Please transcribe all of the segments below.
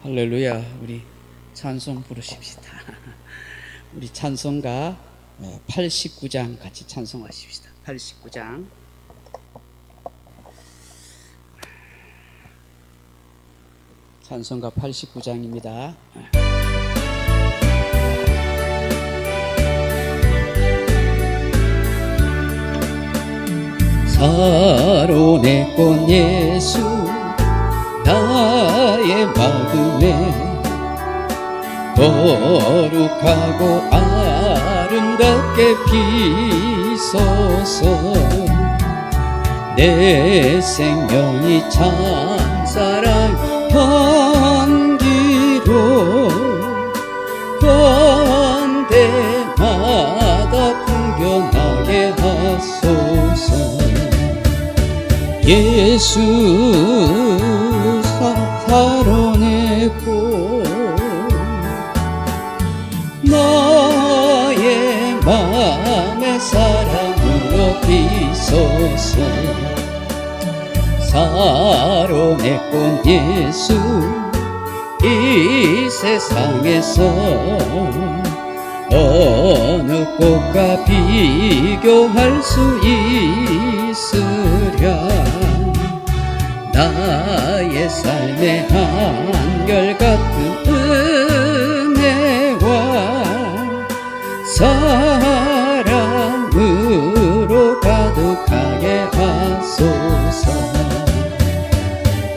할렐루야. 우리 찬송 부르십시다. 우리 찬송가 89장 같이 찬송하십시다. 89장. 찬송가 89장입니다. 사론의 꽃 예수 나의 마음에 거룩하고 아름답게 비소서. 내 생명이 참사랑 향기로 건대마다 풍겨나게 하소서. 예수 사론의 꽃 나의 맘의 사랑으로 비소서. 사론의 꽃 예수 이 세상에서 어느 꽃과 비교할 수 있으랴. 나의 삶의 한결같은 은혜와 사랑으로 가득하게 하소서.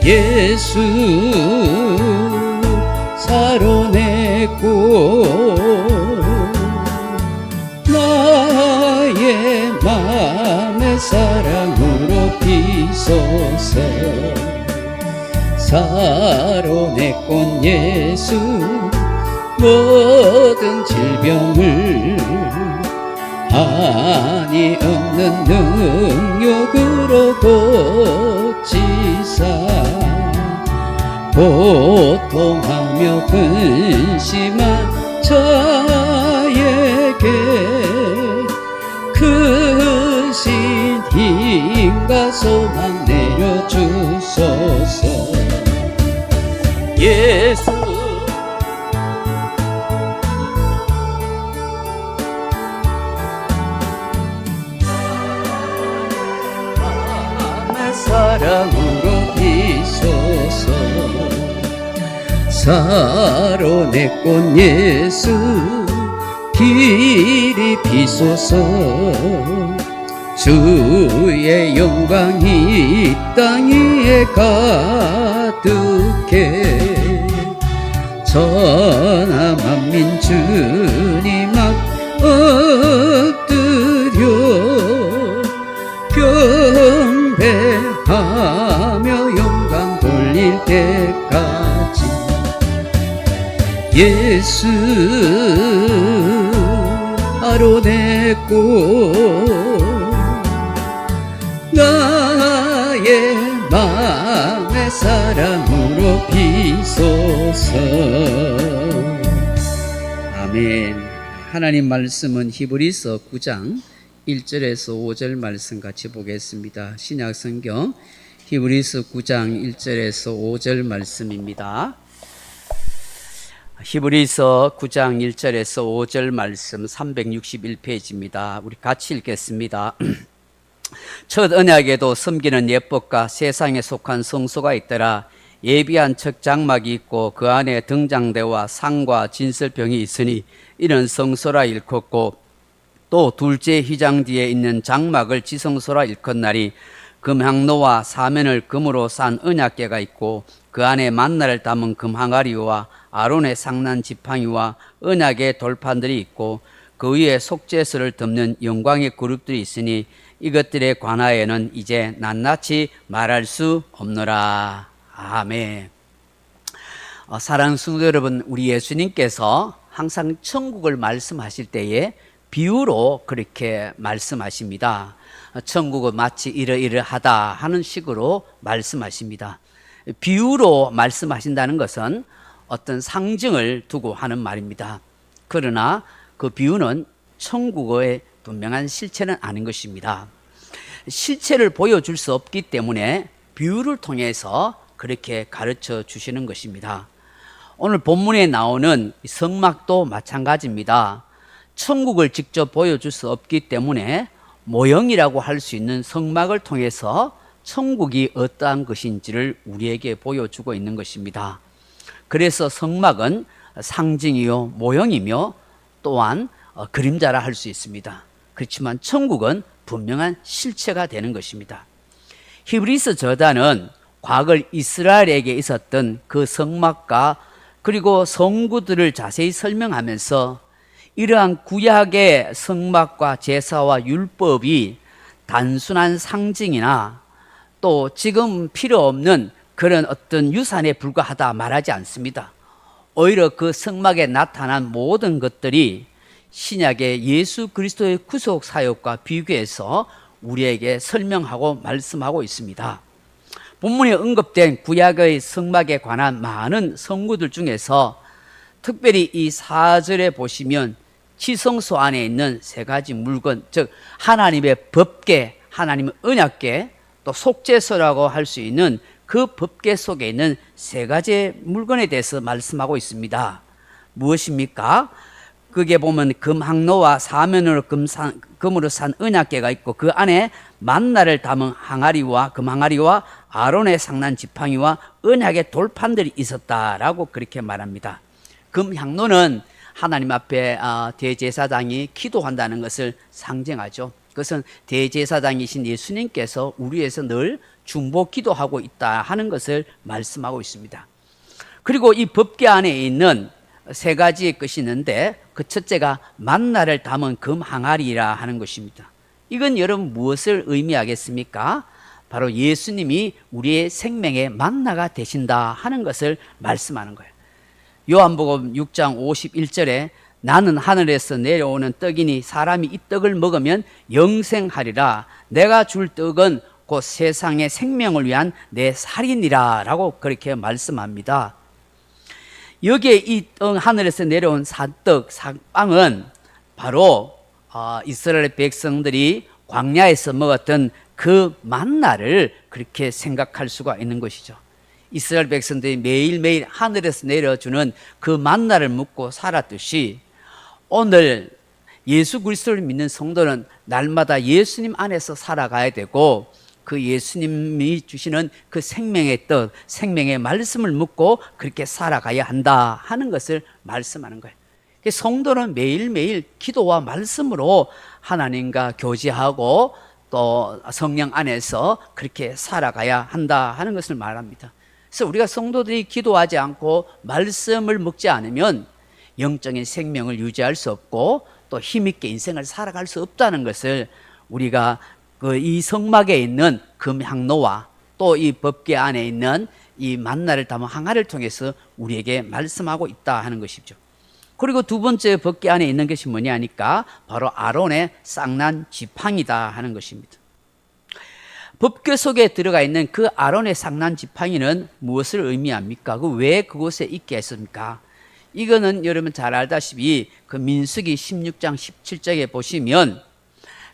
예수 사론의 꽃 나의 맘의 사랑으로 비소서. 사론의 꽃 예수 모든 질병을 한이 없는 능력으로 고치사. 고통하며 근심한 자에게 크신 힘과 소망 내려주소서. 예수 나의 사랑으로 비소서. 사론의 꽃 예수 길이 비소서. 주의 영광이 이 땅 위에 가득해. 천하 만민 주님 앞 엎드려 경배하며 영광 돌릴 때까지. 예수 사론의 꽃 나의 마음의 사랑으로 비소서. 아멘. 하나님 말씀은 히브리서 9장 1절에서 5절 말씀 같이 보겠습니다. 신약성경 히브리서 9장 1절에서 5절 말씀입니다. 히브리서 9장 1절에서 5절 말씀 361페이지입니다. 우리 같이 읽겠습니다. 첫 언약에도 섬기는 예법과 세상에 속한 성소가 있더라. 예비한 첫 장막이 있고 그 안에 등장대와 상과 진설병이 있으니 이는 성소라 일컫고, 또 둘째 휘장 뒤에 있는 장막을 지성소라 일컫나니 금향로와 사면을 금으로 싼 언약궤가 있고 그 안에 만나를 담은 금항아리와 아론의 상난 지팡이와 언약의 돌판들이 있고 그 위에 속죄서를 덮는 영광의 그룹들이 있으니 이것들에 관하여는 이제 낱낱이 말할 수 없노라. 아멘. 사랑하는 성도 여러분, 우리 예수님께서 항상 천국을 말씀하실 때에 비유로 그렇게 말씀하십니다. 천국은 마치 이러이러하다 하는 식으로 말씀하십니다. 비유로 말씀하신다는 것은 어떤 상징을 두고 하는 말입니다. 그러나 그 비유는 천국의 분명한 실체는 아닌 것입니다. 실체를 보여줄 수 없기 때문에 비유를 통해서 그렇게 가르쳐 주시는 것입니다. 오늘 본문에 나오는 성막도 마찬가지입니다. 천국을 직접 보여줄 수 없기 때문에 모형이라고 할 수 있는 성막을 통해서 천국이 어떠한 것인지를 우리에게 보여주고 있는 것입니다. 그래서 성막은 상징이요 모형이며 또한 그림자라 할 수 있습니다. 그렇지만 천국은 분명한 실체가 되는 것입니다. 히브리서 저자는 과거 이스라엘에게 있었던 그 성막과 그리고 성구들을 자세히 설명하면서 이러한 구약의 성막과 제사와 율법이 단순한 상징이나 또 지금 필요 없는 그런 어떤 유산에 불과하다 말하지 않습니다. 오히려 그 성막에 나타난 모든 것들이 신약의 예수 그리스도의 구속 사역과 비교해서 우리에게 설명하고 말씀하고 있습니다. 본문에 언급된 구약의 성막에 관한 많은 성구들 중에서 특별히 이 4절에 보시면 지성소 안에 있는 세 가지 물건, 즉 하나님의 법궤, 하나님의 언약궤, 또 속죄소라고 할 수 있는 그 법궤 속에 있는 세 가지 물건에 대해서 말씀하고 있습니다. 무엇입니까? 그게 보면 금항로와 사면으로 금으로 산 언약궤가 있고 그 안에 만나를 담은 항아리와 금항아리와 아론의 상난 지팡이와 언약의 돌판들이 있었다라고 그렇게 말합니다. 금향로는 하나님 앞에 대제사장이 기도한다는 것을 상징하죠. 그것은 대제사장이신 예수님께서 우리 위해서 늘 중보 기도하고 있다 하는 것을 말씀하고 있습니다. 그리고 이 법궤 안에 있는 세 가지의 것이 있는데 그 첫째가 만나를 담은 금 항아리라 하는 것입니다. 이건 여러분 무엇을 의미하겠습니까? 바로 예수님이 우리의 생명의 만나가 되신다 하는 것을 말씀하는 거예요. 요한복음 6장 51절에 나는 하늘에서 내려오는 떡이니 사람이 이 떡을 먹으면 영생하리라. 내가 줄 떡은 곧 세상의 생명을 위한 내 살이니라 라고 그렇게 말씀합니다. 여기에 이 하늘에서 내려온 산떡, 산빵은 바로 이스라엘 백성들이 광야에서 먹었던 그 만나를 그렇게 생각할 수가 있는 것이죠. 이스라엘 백성들이 매일매일 하늘에서 내려주는 그 만나를 먹고 살았듯이 오늘 예수 그리스도를 믿는 성도는 날마다 예수님 안에서 살아가야 되고 그 예수님이 주시는 그 생명의 떡, 생명의 말씀을 묻고 그렇게 살아가야 한다 하는 것을 말씀하는 거예요. 성도는 매일매일 기도와 말씀으로 하나님과 교제하고 또 성령 안에서 그렇게 살아가야 한다 하는 것을 말합니다. 그래서 우리가 성도들이 기도하지 않고 말씀을 먹지 않으면 영적인 생명을 유지할 수 없고 또 힘있게 인생을 살아갈 수 없다는 것을 우리가 이 성막에 있는 금향로와 또 이 법궤 안에 있는 이 만나를 담은 항아리를 통해서 우리에게 말씀하고 있다 하는 것이죠. 그리고 두 번째 법궤 안에 있는 것이 뭐냐 하니까 바로 아론의 쌍난 지팡이다 하는 것입니다. 법궤 속에 들어가 있는 그 아론의 쌍난 지팡이는 무엇을 의미합니까? 왜 그곳에 있게 했습니까? 이거는 여러분 잘 알다시피 그 민수기 16장 17절에 보시면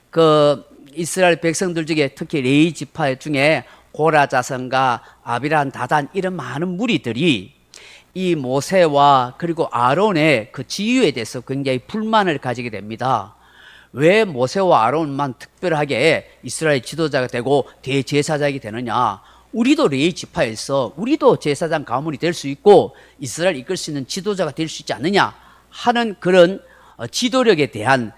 그 이스라엘 백성들 중에 특히 레위 지파 중에 고라 자손과 아비란 다단 이런 많은 무리들이 이 모세와 그리고 아론의 그 지위에 대해서 굉장히 불만을 가지게 됩니다. 왜 모세와 아론만 특별하게 이스라엘 지도자가 되고 대제사장이 되느냐? 우리도 레위 지파에서 우리도 제사장 가문이 될 수 있고 이스라엘 이끌 수 있는 지도자가 될 수 있지 않느냐 하는 그런 지도력에 대한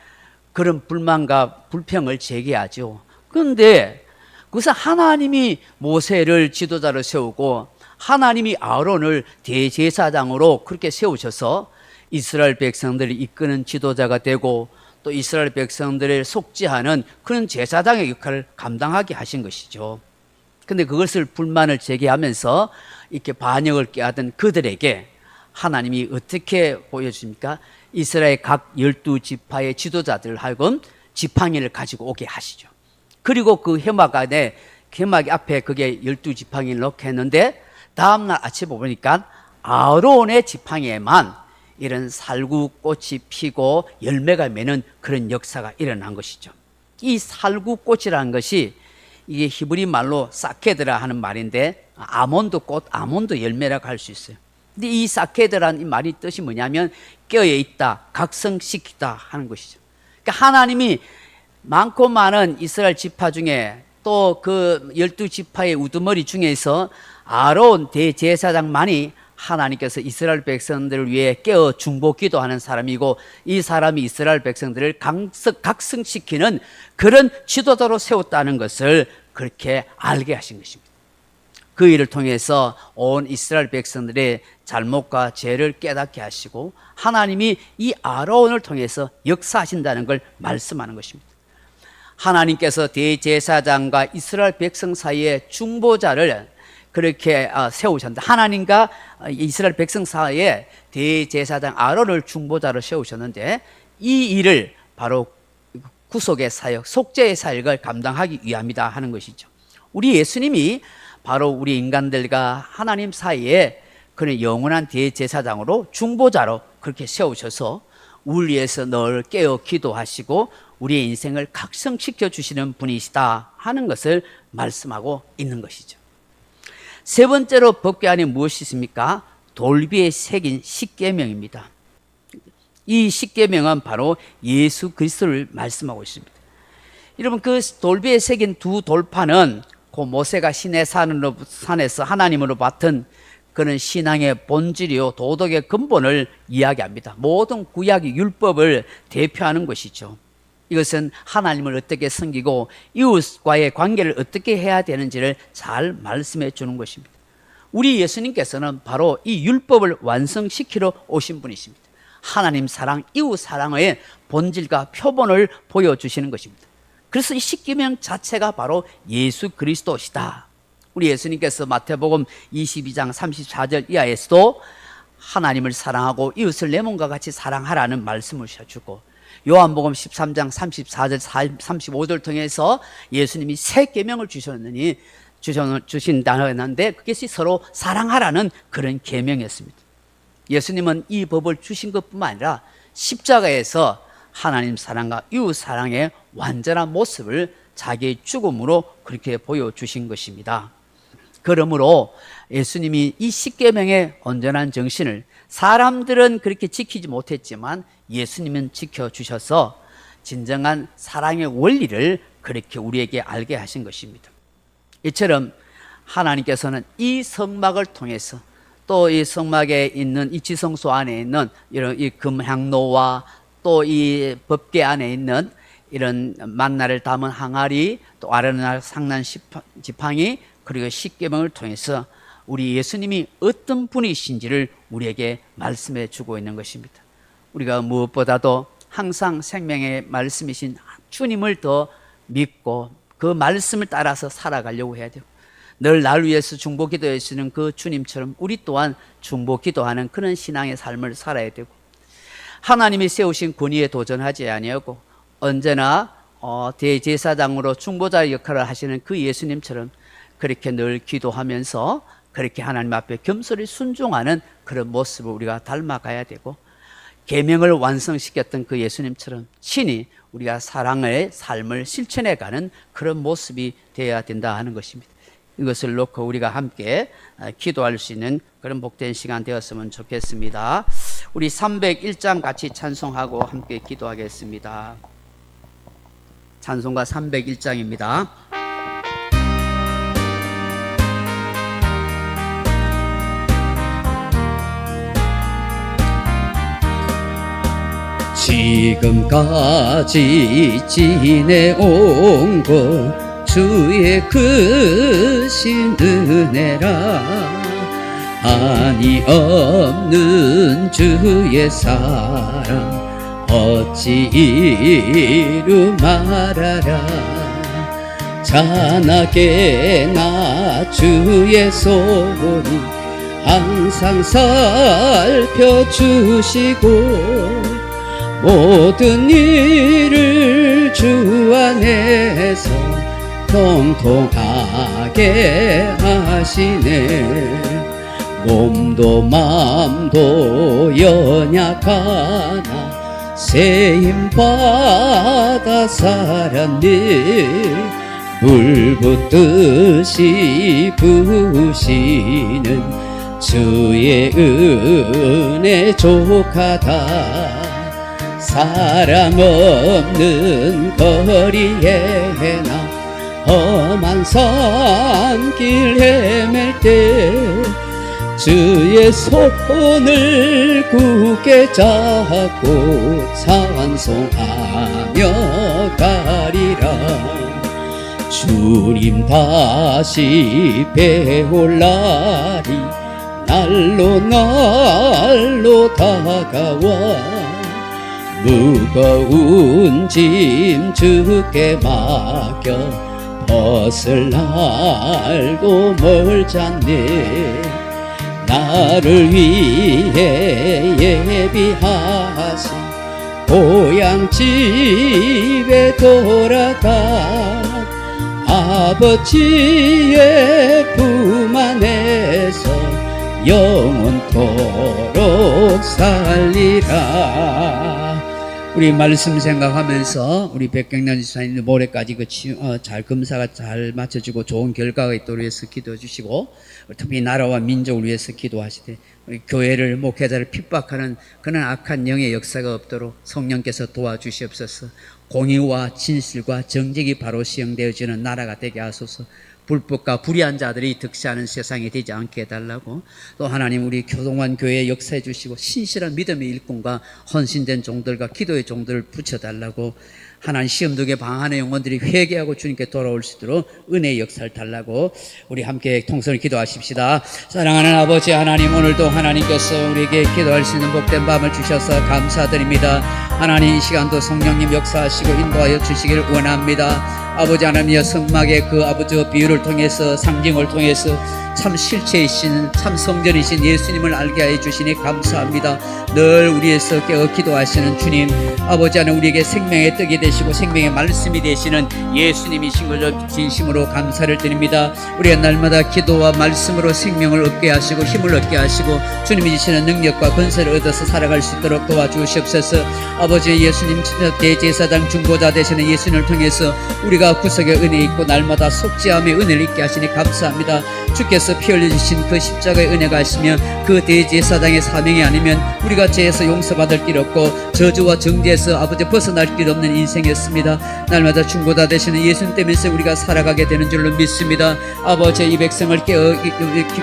그런 불만과 불평을 제기하죠. 그런데 그것은 하나님이 모세를 지도자로 세우고 하나님이 아론을 대제사장으로 그렇게 세우셔서 이스라엘 백성들을 이끄는 지도자가 되고 또 이스라엘 백성들을 속죄하는 그런 제사장의 역할을 감당하게 하신 것이죠. 그런데 그것을 불만을 제기하면서 이렇게 반역을 꾀하던 그들에게 하나님이 어떻게 보여줍니까? 이스라엘 각 12지파의 지도자들을 하여금 지팡이를 가지고 오게 하시죠. 그리고 그 해막 안에 해막 앞에 그게 12지팡이를 넣게 했는데 다음날 아침에 보니까 아론의 지팡이에만 이런 살구꽃이 피고 열매가 맺는 그런 역사가 일어난 것이죠. 이 살구꽃이라는 것이 이게 히브리 말로 사케드라 하는 말인데 아몬드 꽃, 아몬드 열매라고 할 수 있어요. 근데 이 사케드라는 이 말이 뜻이 뭐냐면 깨어있다, 각성시키다 하는 것이죠. 그러니까 하나님이 많고 많은 이스라엘 지파 중에 또 그 12지파의 우두머리 중에서 아론 대제사장만이 하나님께서 이스라엘 백성들을 위해 깨어 중보 기도하는 사람이고, 이 사람이 이스라엘 백성들을 각성시키는 그런 지도자로 세웠다는 것을 그렇게 알게 하신 것입니다. 그 일을 통해서 온 이스라엘 백성들의 잘못과 죄를 깨닫게 하시고 하나님이 이 아론을 통해서 역사하신다는 걸 말씀하는 것입니다. 하나님께서 대제사장과 이스라엘 백성 사이에 중보자를 그렇게 세우셨는데, 하나님과 이스라엘 백성 사이에 대제사장 아론을 중보자로 세우셨는데, 이 일을 바로 구속의 사역, 속죄의 사역을 감당하기 위함이다 하는 것이죠. 우리 예수님이 바로 우리 인간들과 하나님 사이에 그런 영원한 대제사장으로 중보자로 그렇게 세우셔서 우리 위해서 늘 깨어 기도하시고 우리의 인생을 각성시켜 주시는 분이시다 하는 것을 말씀하고 있는 것이죠. 세 번째로 법궤 안에 무엇이 있습니까? 돌비에 새긴 십계명입니다. 이 십계명은 바로 예수 그리스도를 말씀하고 있습니다. 여러분, 그 돌비에 새긴 두 돌판은 그 모세가 시내 산에서 하나님으로 맡은 그런 신앙의 본질이요 도덕의 근본을 이야기합니다. 모든 구약의 율법을 대표하는 것이죠. 이것은 하나님을 어떻게 섬기고 이웃과의 관계를 어떻게 해야 되는지를 잘 말씀해 주는 것입니다. 우리 예수님께서는 바로 이 율법을 완성시키러 오신 분이십니다. 하나님 사랑, 이웃 사랑의 본질과 표본을 보여주시는 것입니다. 그래서 이 십계명 자체가 바로 예수 그리스도시다. 우리 예수님께서 마태복음 22장 34절 이하에서도 하나님을 사랑하고 이웃을 내 몸과 같이 사랑하라는 말씀을 주셨고, 요한복음 13장 34절 35절 통해서 예수님이 새 계명을 주신다고 했는데, 그것이 서로 사랑하라는 그런 계명이었습니다. 예수님은 이 법을 주신 것뿐만 아니라 십자가에서 하나님 사랑과 이웃 사랑의 완전한 모습을 자기의 죽음으로 그렇게 보여주신 것입니다. 그러므로 예수님이 이 십계명의 온전한 정신을 사람들은 그렇게 지키지 못했지만 예수님은 지켜주셔서 진정한 사랑의 원리를 그렇게 우리에게 알게 하신 것입니다. 이처럼 하나님께서는 이 성막을 통해서 또 이 성막에 있는 이 지성소 안에 있는 이런 이 금향로와 또 이 법궤 안에 있는 이런 만나를 담은 항아리, 또 아르나 상난 지팡이, 그리고 십계명을 통해서 우리 예수님이 어떤 분이신지를 우리에게 말씀해 주고 있는 것입니다. 우리가 무엇보다도 항상 생명의 말씀이신 주님을 더 믿고 그 말씀을 따라서 살아가려고 해야 돼요. 늘 날 위해서 중보 기도해 주시는 그 주님처럼 우리 또한 중보 기도하는 그런 신앙의 삶을 살아야 되고, 하나님이 세우신 권위에 도전하지 아니하고 언제나 대제사장으로 중보자의 역할을 하시는 그 예수님처럼 그렇게 늘 기도하면서 그렇게 하나님 앞에 겸손히 순종하는 그런 모습을 우리가 닮아가야 되고, 계명을 완성시켰던 그 예수님처럼 친히 우리가 사랑의 삶을 실천해가는 그런 모습이 되어야 된다 하는 것입니다. 이것을 놓고 우리가 함께 기도할 수 있는 그런 복된 시간 되었으면 좋겠습니다. 우리 301장 같이 찬송하고 함께 기도하겠습니다. 찬송가 301장입니다. 지금까지 지내온 것 주의 크신 은혜라, 한이 없는 주의 사랑 어찌 이루 말하라. 찬하게 나 주의 소원이 항상 살펴주시고, 모든 일을 주 안에서 통통하게 하시네. 몸도 맘도 연약하나 세임받아 살았네. 물 붓듯이 부으시는 주의 은혜 족하다 사람 없는 거리에 나 험한 산길 헤맬 때 주의 손을 굳게 잡고 찬송하며 가리라. 주님 다시 배올 날이 날로 다가와 무거운 짐 주께 맡겨 벗을 날도 멀잖네. 나를 위해 예비하신 고향 집에 돌아가 아버지의 품 안에서 영원토록 살리라. 우리 말씀 생각하면서 우리 백경란 지사님 모레까지 잘 검사가 잘 맞춰지고 좋은 결과가 있도록 위해서 기도해 주시고, 특히 나라와 민족을 위해서 기도하시되 우리 교회를 목회자를 핍박하는 그런 악한 영의 역사가 없도록 성령께서 도와주시옵소서. 공의와 진실과 정직이 바로 시행되어지는 나라가 되게 하소서. 불법과 불의한 자들이 득세하는 세상이 되지 않게 해달라고. 또 하나님 우리 교동원 교회에 역사해 주시고 신실한 믿음의 일꾼과 헌신된 종들과 기도의 종들을 붙여달라고. 하나님 시험독에 방하는 영혼들이 회개하고 주님께 돌아올 수 있도록 은혜의 역사를 달라고. 우리 함께 통성을 기도하십시다. 사랑하는 아버지 하나님, 오늘도 하나님께서 우리에게 기도할 수 있는 복된 밤을 주셔서 감사드립니다. 하나님 이 시간도 성령님 역사하시고 인도하여 주시기를 원합니다. 아버지 하나님의 성막의 그 아버지 비유를 통해서 상징을 통해서 참 실체이신 참 성전이신 예수님을 알게 해 주시니 감사합니다. 늘 우리에서 깨어 기도하시는 주님, 아버지 하나님 우리에게 생명의 떡이 되시고 생명의 말씀이 되시는 예수님이신 것을 진심으로 감사를 드립니다. 우리가 날마다 기도와 말씀으로 생명을 얻게 하시고 힘을 얻게 하시고 주님이 주시는 능력과 권세를 얻어서 살아갈 수 있도록 도와주시옵소서. 아버지 예수님 대제사장 중보자 되시는 예수님을 통해서 우리가 구속의 은혜 있고 날마다 속죄함의 은혜를 있게 하시니 감사합니다. 주께서 피 흘려주신 그 십자가의 은혜가 있으면 그 대제사장의 사명이 아니면 우리가 죄에서 용서받을 길 없고 저주와 정죄에서 아버지 벗어날 길 없는 인생이었습니다. 날마다 중보자 되시는 예수님 때문에 우리가 살아가게 되는 줄로 믿습니다. 아버지 이 백성을 깨어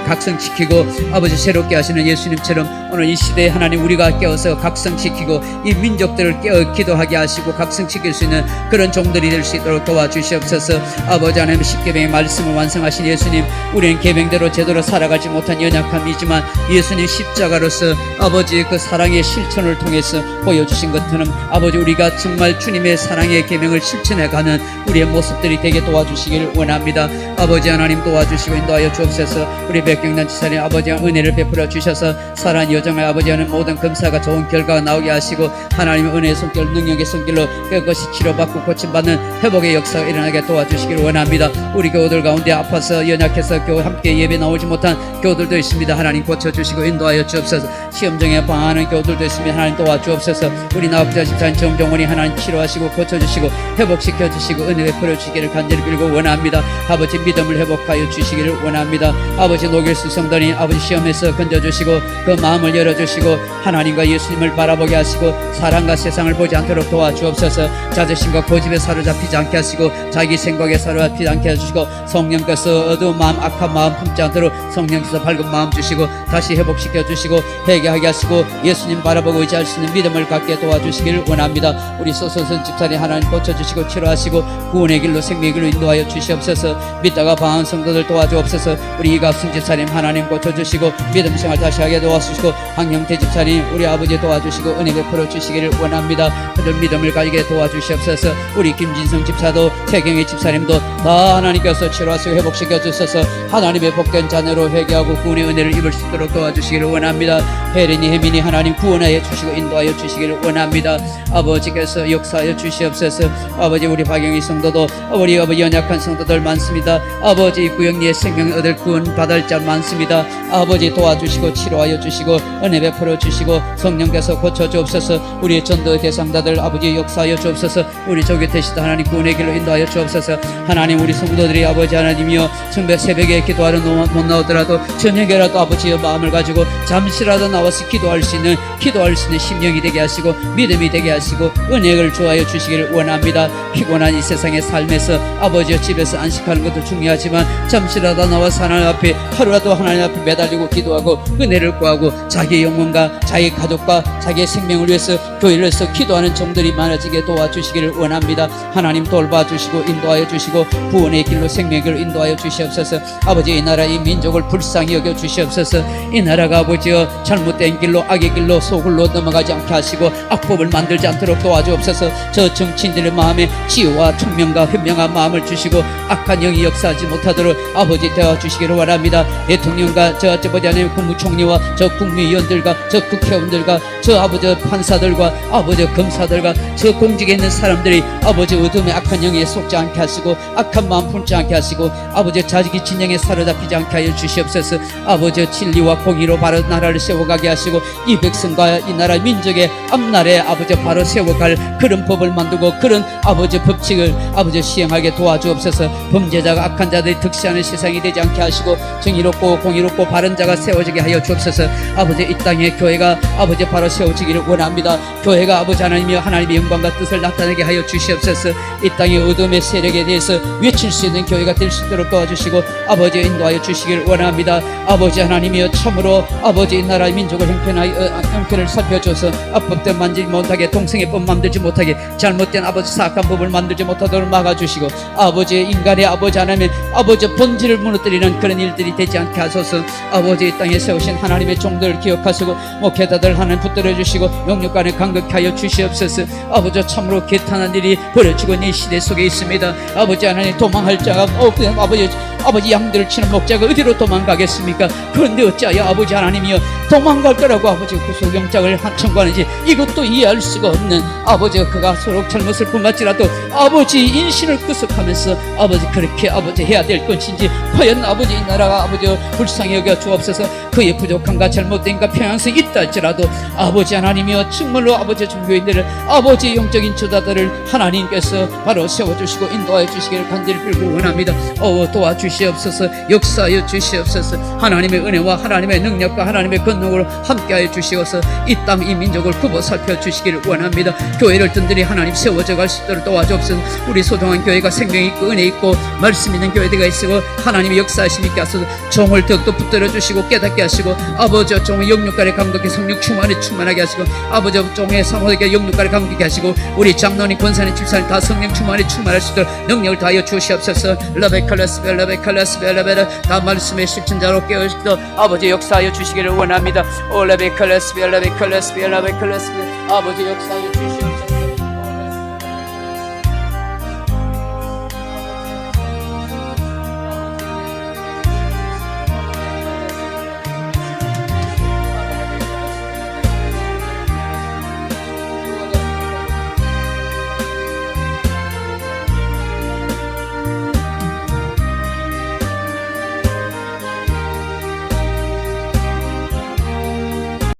각성시키고 아버지 새롭게 하시는 예수님처럼 오늘 이 시대에 하나님 우리가 깨어서 각성시키고 이 민족들을 깨어 기도하게 하시고 각성시킬 수 있는 그런 종들이 될 수 있도록 도와주시옵소서. 아버지 하나님 십계명의 말씀을 완성하신 예수님, 우리는 계명대로 제대로 살아가지 못한 연약함이지만 예수님 십자가로서 아버지 그 사랑의 실천을 통해서 보여주신 것처럼 아버지 우리가 정말 주님의 사랑의 계명을 실천해가는 우리의 모습들이 되게 도와주시기를 원합니다. 아버지 하나님 도와주시고 인도하여 주옵소서. 우리 백경란 지사님 아버지와 은혜를 베풀어 주셔서 살아난 여정의 아버지 하는 모든 검사가 좋은 결과가 나오게 하시고 하나님의 은혜의 손길 능력의 손길로 깨끗이 치료받고 고침받는 회복의 역사가 일어나게 도와주시기를 원합니다. 우리 교우들 가운데 아파서 연약해서 교우 함께 예배 나오지 못한 교우들도 있습니다. 하나님 고쳐주시고 인도하여 주옵소서. 시험정에 방황하는 교우들도 있으면 하나님 도와주옵소서. 우리 나부자 집사님 정종원이 하나님 치료하시고 고쳐주시고 회복시켜 주시고 은혜 베풀어 주시기를 간절히 빌고 원합니다. 아버지 믿음을 회복하여 주시기를 원합니다. 아버지 녹일 수성도니 아버지 시험에서 건져주시고 그 마음을 열어주시고 하나님과 예수님을 바라보게 하시고 사랑과 세상을 보지 않도록 도와주옵소서. 자존심과 고집에 사로잡히지 않게 하시고 자기 생각에 사로잡히지 않게 하시고 성령께서 어두운 마음 악한 마음 품지 않도록 성령께서 밝은 마음 주시고 다시 회복시켜 주시고 회개하게 하시고 예수님 바라보고 의지할 수 있는 믿음을 갖게 도와주시기를 원합니다. 우리 소선선 집사님 하나님 고쳐주시고 치료하시고 구원의 길로 생명의 길로 인도하여 주시옵소서. 믿다가 방황한 성도들 도와주옵소서. 우리 이갑승 집사님 하나님 고쳐주시고 믿음 생활 다시 하게 도와주시고 황영태 집사님 우리 아버지 도와주시고 은혜 베풀어 주시기를 원합니다. 그들 믿음을 가지게 도와주시옵소서. 우리 김진성 집사도 최경희 집사님도 다 하나님께서 치료하시고 회복시켜 주셔서 하나님의 복된 자녀로 회개하고 구원의 은혜를 입을 수 있도록 도와주시기를 원합니다. 혜린이 혜민이 하나님 구원하여 주시고 인도하여 주시기를 원합니다. 아버지께서 역사하여 주시옵소서. 아버지 우리 박영희 성도도 우리 아버지 연약한 성도들 많습니다. 아버지 구영리의 생명을 얻을 구원 받을 자 많습니다. 아버지 도와주시고 치료하여 주시고 은혜 베풀어 주시고 성령께서 고쳐 주옵소서. 우리의 전도 대상자들 아버지 역사하여 주옵소서. 우리 조교 되시다 하나님 구원의 길로 인도하여 주옵소서. 하나님 우리 성도들이 아버지 하나님이여 정말 새벽에 기도하러 못 나오더라도 저녁에라도 아버지의 마음을 가지고 잠시라도 나와서 기도할 수 있는 심령이 되게 하시고 믿음이 되게 하시고 은혜를 주하여 주시기를 원합니다. 피곤한 이 세상의 삶에서 아버지의 집에서 안식하는 것도 중요하지만 잠시라도 나와서 하나님 앞에 하루라도 하나님 앞에 매달리고 기도하고 은혜를 구하고 자기 영혼과 자기 가족과 자기의 생명을 위해서 교회를 위해서 기도하는 종들이 많아지게 도와주시기를 원합니다. 하나님 돌봐주시고 인도하여 주시고 구원의 길로 생명의 길로 인도하여 주시옵소서. 아버지 이 나라 이 민족을 불쌍히 여겨 주시옵소서. 이 나라가 아버지여 잘못된 길로 악의 길로 소굴로 넘어가지 않게 하시고 악법을 만들지 않도록 도와주옵소서. 저 정치인들의 마음에 지혜와 총명과 현명한 마음을 주시고 악한 영이 역사하지 못하도록 아버지 도와주시기를 원합니다. 대통령과 저 아버지 하나님 국무총리와 저 국무위원들과 저 국회의원들과 저 아버지 판사들과 아버지 검사들과 저 공직에 있는 사람들이 아버지 어둠의 악한 영에 속지 않게 하시고 악한 마음 품지 않게 하시고 아버지 자식이 진영에 사로잡히지 않게 하여 주시옵소서. 아버지 진리와 공의로 바로 나라를 세워가게 하시고 이 백성과 이 나라 민족의 앞날에 아버지 바로 세워갈 그런 법을 만들고 그런 아버지 법칙을 아버지 시행하게 도와주옵소서. 범죄자가 악한 자들이 득세하는 세상이 되지 않게 하시고 정의롭고 공의롭고 바른 자가 세워지게 하여 주옵소서. 아버지 이 땅에 교회가 아버지 바로 세워지기를 원합니다. 교회가 아버지 하나님이 하나님의 영광과 뜻을 나타내게 하여 주시옵소서. 이 땅의 어둠의 세력에 대해서 외칠 수 있는 교회가 될 수 있도록 도와주시고 아버지 인도하여 주시기를 원합니다. 아버지 하나님이여 참으로 아버지 이 나라의 민족을 형편을 살펴줘서 악법들 만지지 못하게 동성애 법 만들지 못하게 잘못된 아버지 사악한 법을 만들지 못하도록 막아주시고 아버지 인간의 아버지 하나님 아버지 본질을 무너뜨리는 그런 일들이 되지 않게 하소서. 아버지 이 땅에 세우신 하나님의 종들을 기억하시고 목회자들 하나님 붙들어 주시고 영육간에 강극케 하여 주시옵소서. 아버지 참으로 개탄한 일이 벌어지고 있는 이 시대 속에 있습니다. 아버지 하나님 도망할 자가 없는 아버지 양들을 치는 목자가 어디로 도망가겠습니까? 그런데 어찌하여 아버지 하나님이여 도망갈 거라고 아버지 구속영장을 청구하는지 이것도 이해할 수가 없는 아버지 그가 서로 잘못을 범할지라도 아버지 인신을 구속하면서 아버지 그렇게 아버지 해야 될 것인지 과연 아버지 이 나라가 아버지 불쌍히 여겨 주옵소서. 그의 부족함과 잘못된과 평양성이 있다 할지라도 아버지 하나님이여 정말로 아버지 종교인들을 아버지 영적인 주자들을 하나님께서 바로 세워주시고 인도하여 주시기를 간절히 빌고 원합니다. 도와주시옵소서. 역사하여 주시옵소서. 하나님의 은혜와 하나님의 능력과 하나님의 권능으로 함께하여 주시옵소서. 이 땅 이 민족을 굽어 살펴주시기를 원합니다. 교회를 든든히 하나님 세워져 갈 수 있도록 도와주옵소서. 우리 소중한 교회가 생명 있고 은혜 있고 말씀 있는 교회가 있으고 하나님의 역사하심 있게 하소서. 종을 더욱더 붙들어 주시고 깨닫게 하시고 아버지 종의 영육간의 감격에 성령 충만하게 하시고 아버지 종의 사모에게 영육간의 감격에 하시고 우리 장로님 권사님 집사님 다 성령 충만할 수 있도록 능력을 다하여 주시옵소서. 레베칼라스벨 다 말씀의 실천자로 깨어시도 아버지 역사하여 주시기를 원합니다. 레베칼라스벨 아버지 역사하여 주시옵소서.